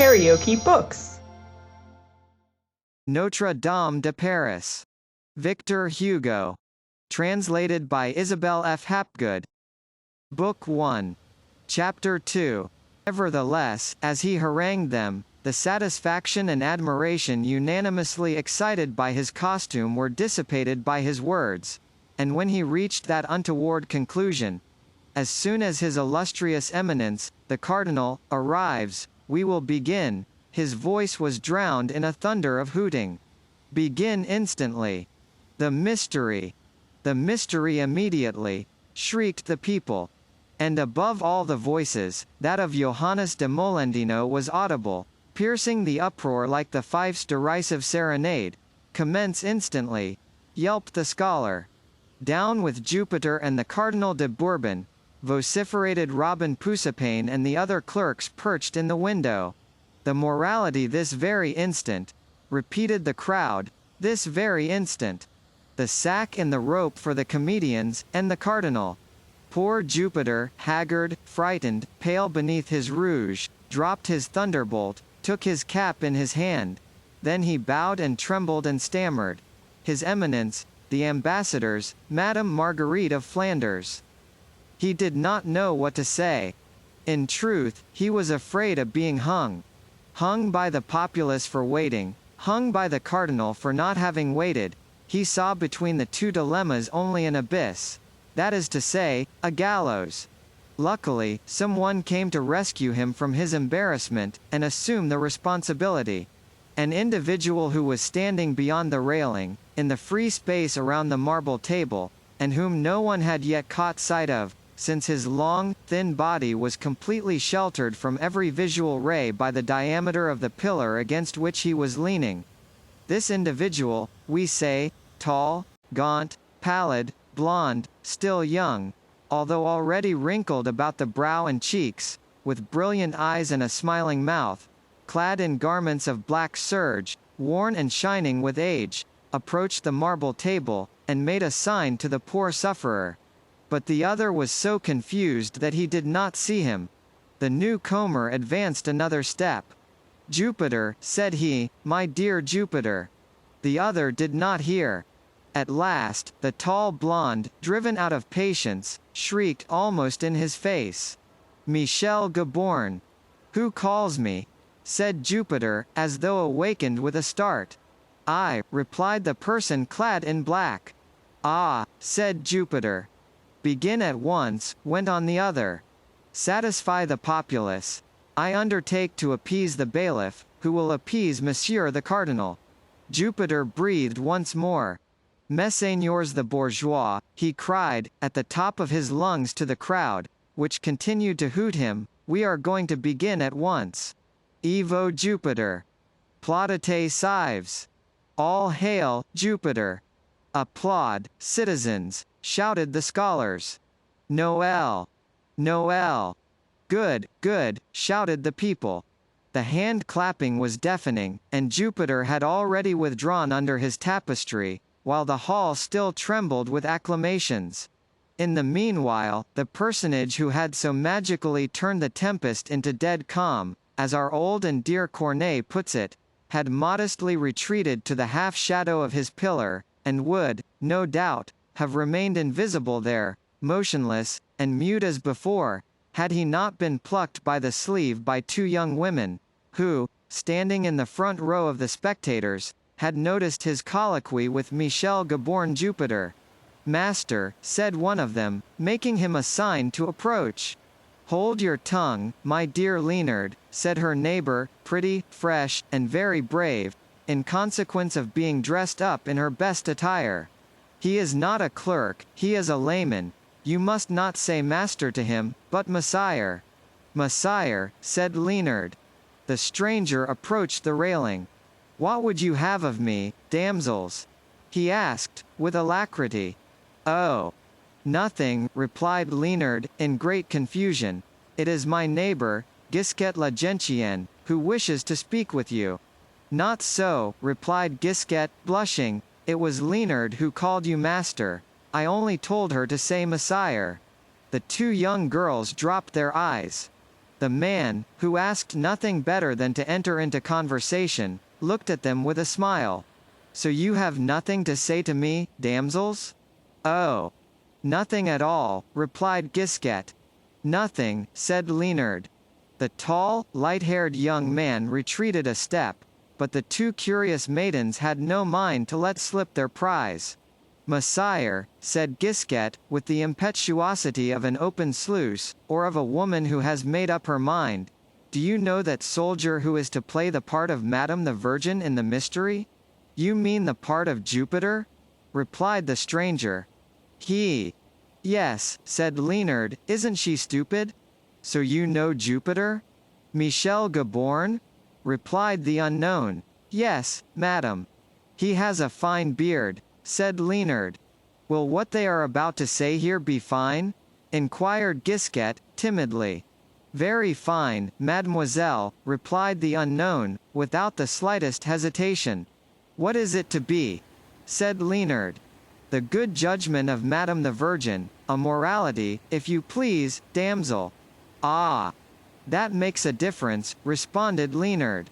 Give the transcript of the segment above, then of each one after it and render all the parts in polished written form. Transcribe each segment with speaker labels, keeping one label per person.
Speaker 1: KaraokeBooks.
Speaker 2: Notre-Dame de Paris. Victor Hugo. Translated by Isabel F. Hapgood. Book 1. Chapter 2. Nevertheless, as he harangued them, the satisfaction and admiration unanimously excited by his costume were dissipated by his words, and when he reached that untoward conclusion, "As soon as His Illustrious Eminence, the Cardinal, arrives, we will begin," his voice was drowned in a thunder of hooting. "Begin instantly. The mystery! The mystery immediately!" shrieked the people. And above all the voices, that of Johannes de Molendino was audible, piercing the uproar like the fife's derisive serenade. "Commence instantly!" yelped the scholar. "Down with Jupiter and the Cardinal de Bourbon!" vociferated Robin Poussepane and the other clerks perched in the window. "The morality this very instant!" repeated the crowd, "this very instant! The sack and the rope for the comedians, and the Cardinal!" Poor Jupiter, haggard, frightened, pale beneath his rouge, dropped his thunderbolt, took his cap in his hand. Then he bowed and trembled and stammered. "His Eminence, the ambassadors, Madame Marguerite of Flanders." He did not know what to say. In truth, he was afraid of being hung. Hung by the populace for waiting, hung by the Cardinal for not having waited. He saw between the two dilemmas only an abyss. That is to say, a gallows. Luckily, someone came to rescue him from his embarrassment, and assume the responsibility. An individual who was standing beyond the railing, in the free space around the marble table, and whom no one had yet caught sight of, since his long, thin body was completely sheltered from every visual ray by the diameter of the pillar against which he was leaning. This individual, we say, tall, gaunt, pallid, blonde, still young, although already wrinkled about the brow and cheeks, with brilliant eyes and a smiling mouth, clad in garments of black serge, worn and shining with age, approached the marble table, and made a sign to the poor sufferer. But the other was so confused that he did not see him. The newcomer advanced another step. "Jupiter," said he, "my dear Jupiter." The other did not hear. At last, the tall blonde, driven out of patience, shrieked almost in his face, "Michel Gaborne!" "Who calls me?" said Jupiter, as though awakened with a start. "I," replied the person clad in black. "Ah," said Jupiter. "Begin at once," went on the other. "Satisfy the populace. I undertake to appease the bailiff, who will appease Monsieur the Cardinal." Jupiter breathed once more. "Messeigneurs the bourgeois," he cried, at the top of his lungs to the crowd, which continued to hoot him, "we are going to begin at once. Evo Jupiter! Plaudite cives! All hail, Jupiter! Applaud, citizens!" shouted the scholars. "Noel! Noel! Good, good!" shouted the people. The hand clapping was deafening, and Jupiter had already withdrawn under his tapestry, while the hall still trembled with acclamations. In the meanwhile, the personage who had so magically turned the tempest into dead calm, as our old and dear Corneille puts it, had modestly retreated to the half-shadow of his pillar, and would, no doubt, have remained invisible there, motionless, and mute as before, had he not been plucked by the sleeve by two young women, who, standing in the front row of the spectators, had noticed his colloquy with Michel Gaborne. "Jupiter." "Master," said one of them, making him a sign to approach. "Hold your tongue, my dear Leonard," said her neighbor, pretty, fresh, and very brave, in consequence of being dressed up in her best attire. "He is not a clerk, he is a layman. You must not say master to him, but Messire." "Messire," said Leonard. The stranger approached the railing. "What would you have of me, damsels?" he asked, with alacrity. "Oh, nothing," replied Leonard, in great confusion. "It is my neighbor, Gisquet la Gentienne, who wishes to speak with you." "Not so," replied Gisquet, blushing. "It was Leonard who called you master. I only told her to say Messire." The two young girls dropped their eyes. The man, who asked nothing better than to enter into conversation, looked at them with a smile. So you have nothing to say to me, damsels? Oh. Nothing at all, replied Gisquette. Nothing, said Leonard. The tall, light-haired young man retreated a step, but the two curious maidens had no mind to let slip their prize. Messire, said Gisquette, with the impetuosity of an open sluice, or of a woman who has made up her mind, do you know that soldier who is to play the part of Madame the Virgin in the mystery? You mean the part of Jupiter? Replied the stranger. Yes, said Leonard, isn't she stupid? So you know Jupiter? Michel Gaborne? Replied the unknown. Yes, madam. He has a fine beard, said Leonard. Will what they are about to say here be fine? Inquired Gisquette, timidly. Very fine, mademoiselle, replied the unknown, without the slightest hesitation. What is it to be? Said Leonard. The good judgment of Madame the Virgin, a morality, if you please, damsel. Ah! That makes a difference, responded Leonard.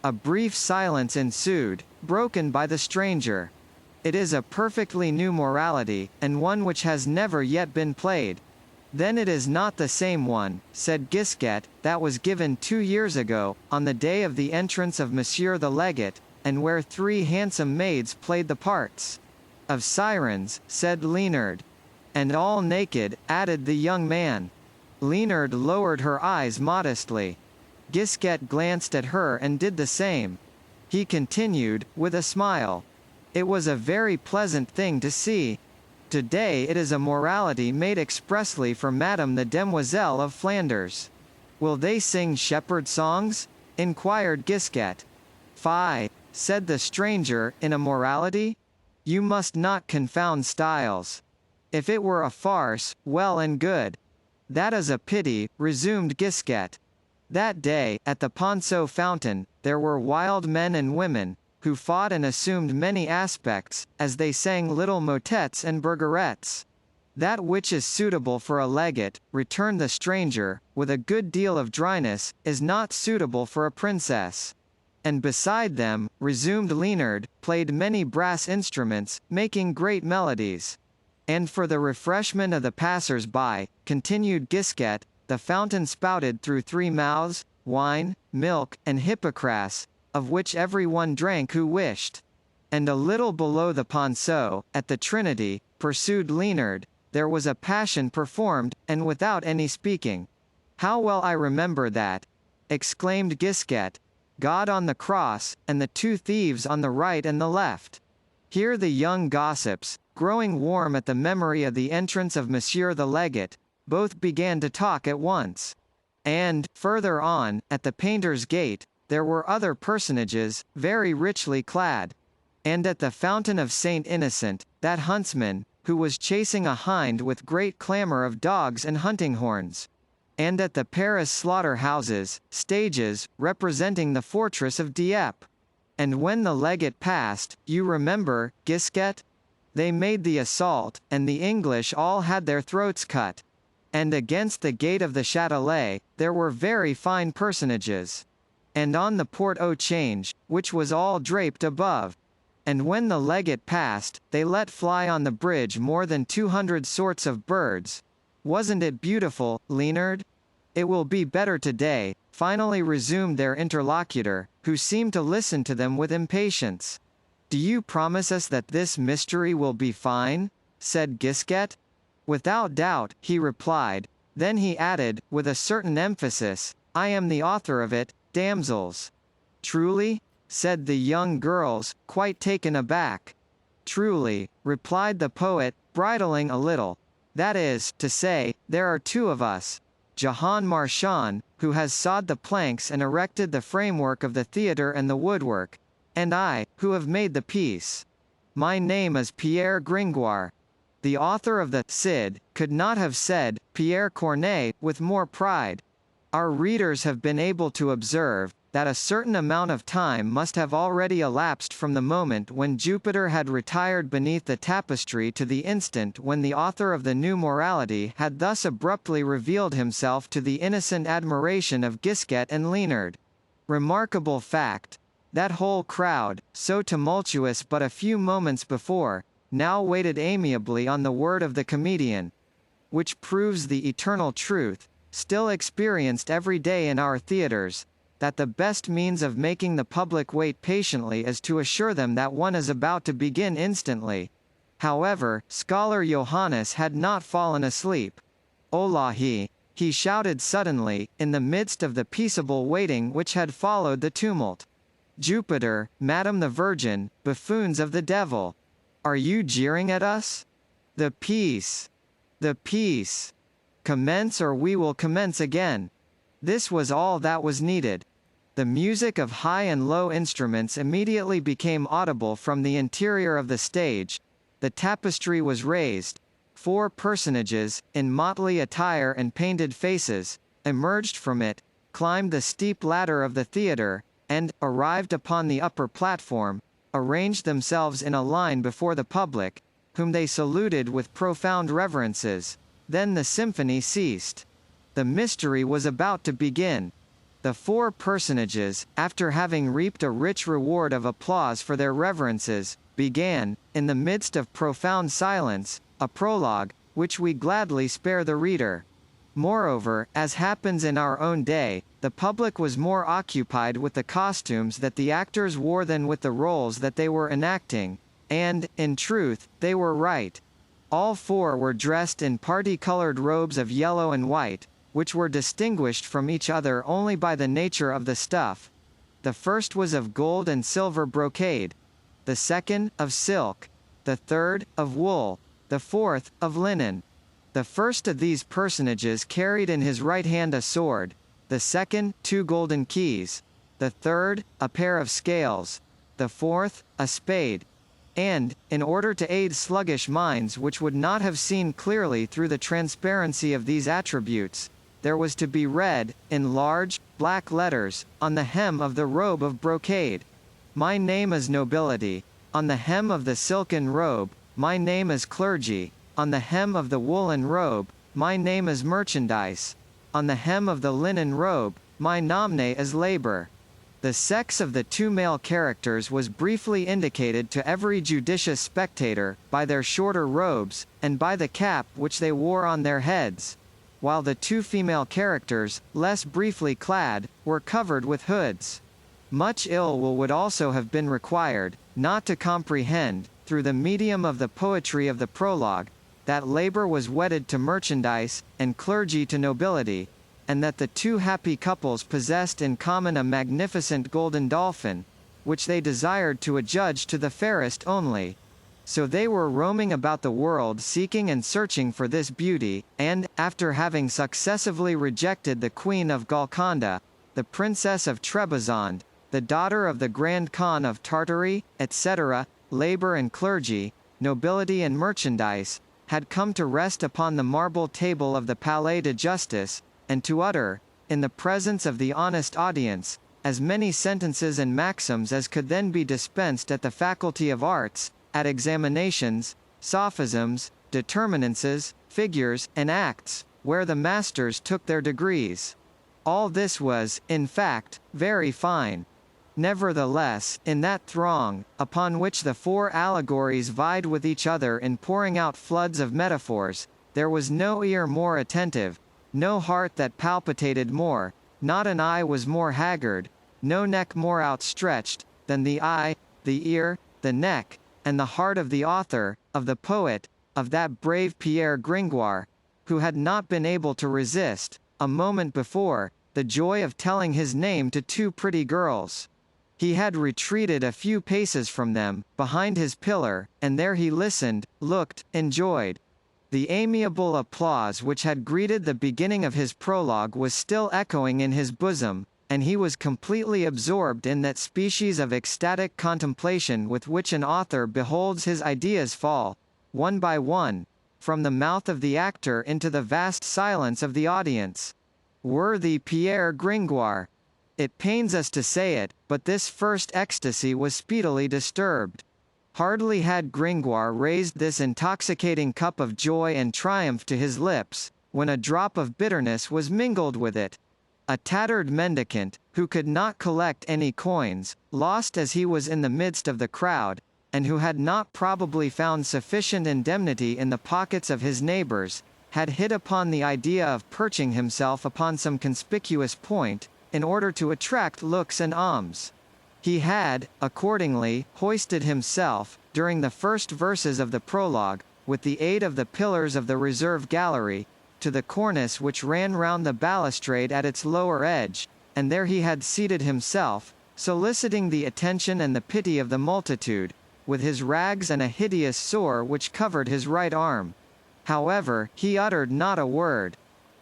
Speaker 2: A brief silence ensued, broken by the stranger. It is a perfectly new morality, and one which has never yet been played. Then it is not the same one, said Gisquette, that was given 2 years ago, on the day of the entrance of Monsieur the Legate, and where 3 handsome maids played the parts of sirens, said Leonard. And all naked, added the young man. Leonard lowered her eyes modestly. Gisquette glanced at her and did the same. He continued, with a smile. It was a very pleasant thing to see. Today it is a morality made expressly for Madame the Demoiselle of Flanders. Will they sing shepherd songs? Inquired Gisquette. Fie, said the stranger, in a morality? You must not confound styles. If it were a farce, well and good. That is a pity, resumed Gisquette. That day, at the Ponceau fountain, there were wild men and women, who fought and assumed many aspects, as they sang little motets and bergerettes. That which is suitable for a legate, returned the stranger, with a good deal of dryness, is not suitable for a princess. And beside them, resumed Leonard, played many brass instruments, making great melodies. And for the refreshment of the passers-by, continued Gisquette, the fountain spouted through 3 mouths, wine, milk, and hippocras, of which every one drank who wished. And a little below the Ponceau, at the Trinity, pursued Leonard, there was a passion performed, and without any speaking. How well I remember that! Exclaimed Gisquette. God on the cross, and the 2 thieves on the right and the left. Here the young gossips, growing warm at the memory of the entrance of Monsieur the Legate, both began to talk at once. And, further on, at the painter's gate, there were other personages, very richly clad. And at the fountain of Saint Innocent, that huntsman, who was chasing a hind with great clamour of dogs and hunting horns. And at the Paris slaughter-houses, stages, representing the fortress of Dieppe. And when the legate passed, you remember, Gisquette? They made the assault, and the English all had their throats cut. And against the gate of the Châtelet, there were very fine personages. And on the Port au Change, which was all draped above. And when the legate passed, they let fly on the bridge more than 200 sorts of birds. Wasn't it beautiful, Leonard? It will be better today, finally resumed their interlocutor, who seemed to listen to them with impatience. Do you promise us that this mystery will be fine? Said Gisquette. Without doubt, he replied. Then he added, with a certain emphasis, I am the author of it, damsels. Truly? Said the young girls, quite taken aback. Truly, replied the poet, bridling a little. That is, to say, there are 2 of us. Jehan Marchand, who has sawed the planks and erected the framework of the theatre and the woodwork. And I, who have made the piece. My name is Pierre Gringoire. The author of the Cid could not have said Pierre Corneille with more pride. Our readers have been able to observe, that a certain amount of time must have already elapsed from the moment when Jupiter had retired beneath the tapestry to the instant when the author of the new morality had thus abruptly revealed himself to the innocent admiration of Gisquet and Leonard. Remarkable fact. That whole crowd, so tumultuous but a few moments before, now waited amiably on the word of the comedian. Which proves the eternal truth, still experienced every day in our theatres, that the best means of making the public wait patiently is to assure them that one is about to begin instantly. However, Scholar Johannes had not fallen asleep. Olahi! He shouted suddenly, in the midst of the peaceable waiting which had followed the tumult. Jupiter, Madame the Virgin, buffoons of the devil! Are you jeering at us? The peace! The peace! Commence or we will commence again. This was all that was needed. The music of high and low instruments immediately became audible from the interior of the stage. The tapestry was raised. 4 personages, in motley attire and painted faces, emerged from it, climbed the steep ladder of the theatre, and, arrived upon the upper platform, arranged themselves in a line before the public, whom they saluted with profound reverences. Then the symphony ceased. The mystery was about to begin. The 4 personages, after having reaped a rich reward of applause for their reverences, began, in the midst of profound silence, a prologue, which we gladly spare the reader. Moreover, as happens in our own day, the public was more occupied with the costumes that the actors wore than with the roles that they were enacting, and, in truth, they were right. All 4 were dressed in parti-colored robes of yellow and white, which were distinguished from each other only by the nature of the stuff. The first was of gold and silver brocade, the second, of silk, the third, of wool, the fourth, of linen. The first of these personages carried in his right hand a sword, the second, 2 golden keys, the third, a pair of scales, the fourth, a spade. And, in order to aid sluggish minds which would not have seen clearly through the transparency of these attributes, there was to be read, in large, black letters, on the hem of the robe of brocade, "My name is nobility." On the hem of the silken robe, "My name is clergy." On the hem of the woolen robe, "My name is merchandise." On the hem of the linen robe, "My nomne is labor." The sex of the 2 male characters was briefly indicated to every judicious spectator, by their shorter robes, and by the cap which they wore on their heads, while the 2 female characters, less briefly clad, were covered with hoods. Much ill will would also have been required, not to comprehend, through the medium of the poetry of the prologue, that labor was wedded to merchandise, and clergy to nobility, and that the 2 happy couples possessed in common a magnificent golden dolphin, which they desired to adjudge to the fairest only. So they were roaming about the world seeking and searching for this beauty, and, after having successively rejected the Queen of Golconda, the Princess of Trebizond, the daughter of the Grand Khan of Tartary, etc., labor and clergy, nobility and merchandise, had come to rest upon the marble table of the Palais de Justice, and to utter, in the presence of the honest audience, as many sentences and maxims as could then be dispensed at the Faculty of Arts, at examinations, sophisms, determinances, figures, and acts, where the masters took their degrees. All this was, in fact, very fine. Nevertheless, in that throng, upon which the 4 allegories vied with each other in pouring out floods of metaphors, there was no ear more attentive, no heart that palpitated more, not an eye was more haggard, no neck more outstretched, than the eye, the ear, the neck, and the heart of the author, of the poet, of that brave Pierre Gringoire, who had not been able to resist, a moment before, the joy of telling his name to 2 pretty girls. He had retreated a few paces from them, behind his pillar, and there he listened, looked, enjoyed. The amiable applause which had greeted the beginning of his prologue was still echoing in his bosom, and he was completely absorbed in that species of ecstatic contemplation with which an author beholds his ideas fall, one by one, from the mouth of the actor into the vast silence of the audience. Worthy Pierre Gringoire! It pains us to say it, but this first ecstasy was speedily disturbed. Hardly had Gringoire raised this intoxicating cup of joy and triumph to his lips, when a drop of bitterness was mingled with it. A tattered mendicant, who could not collect any coins, lost as he was in the midst of the crowd, and who had not probably found sufficient indemnity in the pockets of his neighbors, had hit upon the idea of perching himself upon some conspicuous point, in order to attract looks and alms. He had, accordingly, hoisted himself, during the first verses of the prologue, with the aid of the pillars of the reserve gallery, to the cornice which ran round the balustrade at its lower edge, and there he had seated himself, soliciting the attention and the pity of the multitude, with his rags and a hideous sore which covered his right arm. However, he uttered not a word.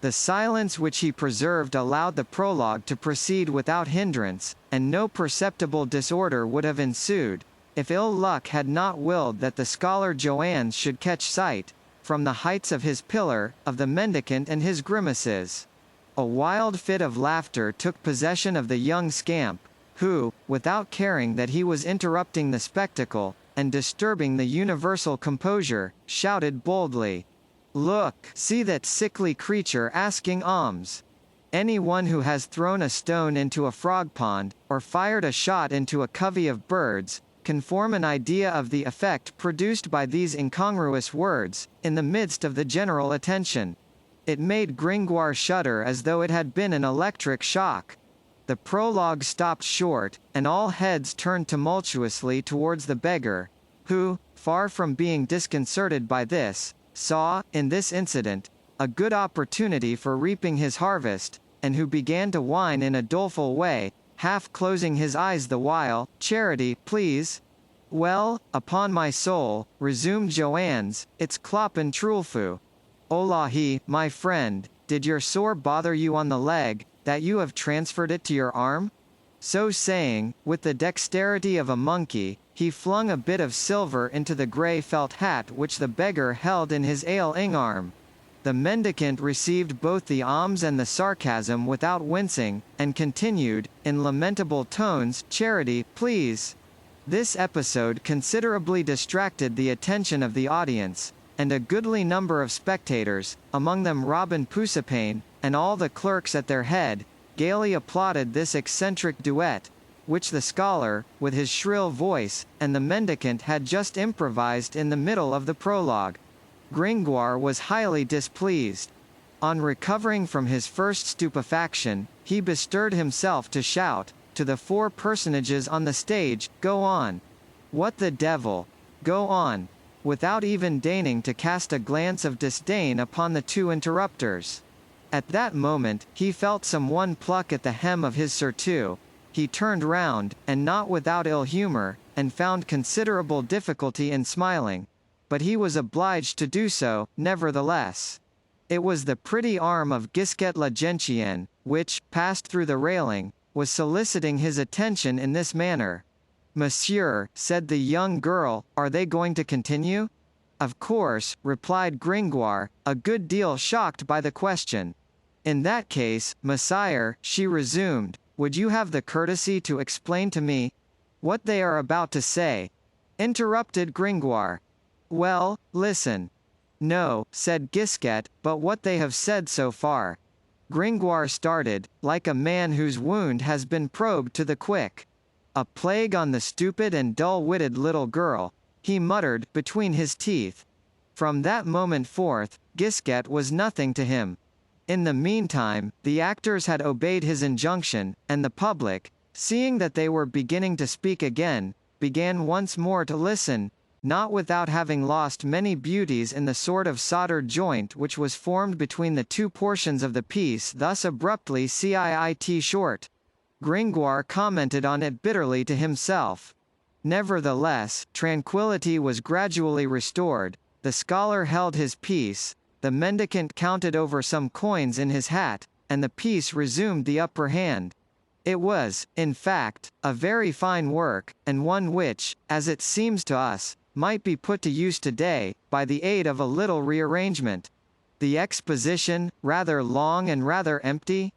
Speaker 2: The silence which he preserved allowed the prologue to proceed without hindrance, and no perceptible disorder would have ensued, if ill luck had not willed that the scholar Joannes should catch sight, from the heights of his pillar, of the mendicant and his grimaces. A wild fit of laughter took possession of the young scamp, who, without caring that he was interrupting the spectacle, and disturbing the universal composure, shouted boldly, "Look, see that sickly creature asking alms! Any one who has thrown a stone into a frog pond, or fired a shot into a covey of birds, can form an idea of the effect produced by these incongruous words, in the midst of the general attention." It made Gringoire shudder as though it had been an electric shock. The prologue stopped short, and all heads turned tumultuously towards the beggar, who, far from being disconcerted by this, saw, in this incident, a good opportunity for reaping his harvest, and who began to whine in a doleful way, half closing his eyes the while. "Charity, please." "Well, upon my soul," resumed Joannes, "it's cloppen trulfu. Olahi, my friend, did your sore bother you on the leg, that you have transferred it to your arm?" So saying, with the dexterity of a monkey, he flung a bit of silver into the grey felt hat which the beggar held in his ailing arm. The mendicant received both the alms and the sarcasm without wincing, and continued, in lamentable tones, "Charity, please." This episode considerably distracted the attention of the audience, and a goodly number of spectators, among them Robin Pussapane, and all the clerks at their head, gaily applauded this eccentric duet, which the scholar, with his shrill voice, and the mendicant had just improvised in the middle of the prologue. Gringoire was highly displeased. On recovering from his first stupefaction, he bestirred himself to shout, to the four personages on the stage, "Go on! What the devil! Go on!" without even deigning to cast a glance of disdain upon the two interrupters. At that moment, he felt some one pluck at the hem of his surtout. He turned round, and not without ill humour, and found considerable difficulty in smiling. But he was obliged to do so, nevertheless. It was the pretty arm of Gisquette la Gentienne, which, passed through the railing, was soliciting his attention in this manner. "Monsieur," said the young girl, "are they going to continue?" "Of course," replied Gringoire, a good deal shocked by the question. "In that case, Messire," she resumed, "would you have the courtesy to explain to me—" "What they are about to say," interrupted Gringoire. "Well, listen." "No," said Gisquette, "but what they have said so far." Gringoire started, like a man whose wound has been probed to the quick. "A plague on the stupid and dull-witted little girl," he muttered, between his teeth. From that moment forth, Gisquette was nothing to him. In the meantime, the actors had obeyed his injunction, and the public, seeing that they were beginning to speak again, began once more to listen, not without having lost many beauties in the sort of soldered joint which was formed between the two portions of the piece thus abruptly cut short. Gringoire commented on it bitterly to himself. Nevertheless, tranquillity was gradually restored, the scholar held his peace, the mendicant counted over some coins in his hat, and the piece resumed the upper hand. It was, in fact, a very fine work, and one which, as it seems to us, might be put to use today, by the aid of a little rearrangement. The exposition, rather long and rather empty?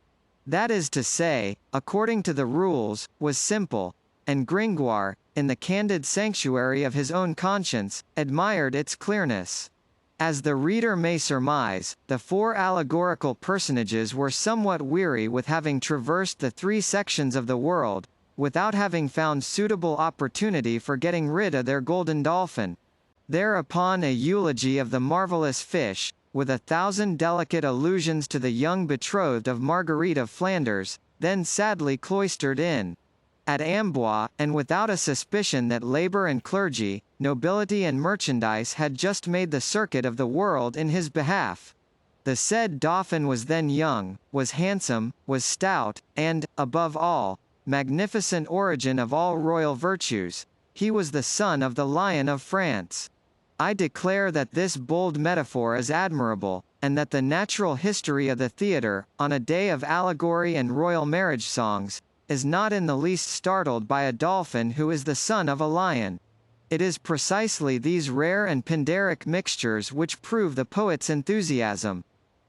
Speaker 2: That is to say, according to the rules, was simple, and Gringoire, in the candid sanctuary of his own conscience, admired its clearness. As the reader may surmise, the four allegorical personages were somewhat weary with having traversed the three sections of the world, without having found suitable opportunity for getting rid of their golden dolphin. Thereupon a eulogy of the marvellous fish, with 1,000 delicate allusions to the young betrothed of Marguerite of Flanders, then sadly cloistered in at Amboise, and without a suspicion that labour and clergy, nobility and merchandise had just made the circuit of the world in his behalf. The said Dauphin was then young, was handsome, was stout, and, above all, magnificent origin of all royal virtues. He was the son of the Lion of France. I declare that this bold metaphor is admirable, and that the natural history of the theatre, on a day of allegory and royal marriage songs, is not in the least startled by a dolphin who is the son of a lion. It is precisely these rare and Pindaric mixtures which prove the poet's enthusiasm.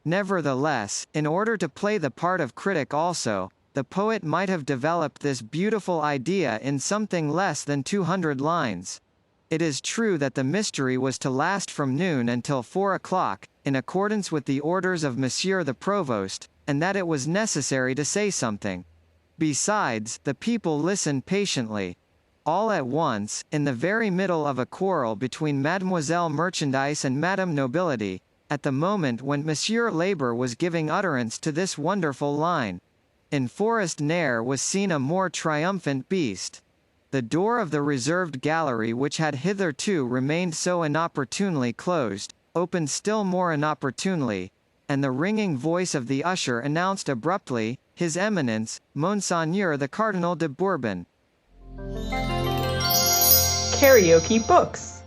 Speaker 2: Nevertheless, in order to play the part of critic also, the poet might have developed this beautiful idea in something less than 200 lines. It is true that the mystery was to last from noon until 4 o'clock, in accordance with the orders of Monsieur the Provost, and that it was necessary to say something. Besides, the people listened patiently. All at once, in the very middle of a quarrel between Mademoiselle Merchandise and Madame Nobility, at the moment when Monsieur Labour was giving utterance to this wonderful line, "In forest ne'er was seen a more triumphant beast," the door of the reserved gallery, which had hitherto remained so inopportunely closed, opened still more inopportunely, and the ringing voice of the usher announced abruptly, His Eminence, Monseigneur the Cardinal de Bourbon.
Speaker 1: KaraokeBooks.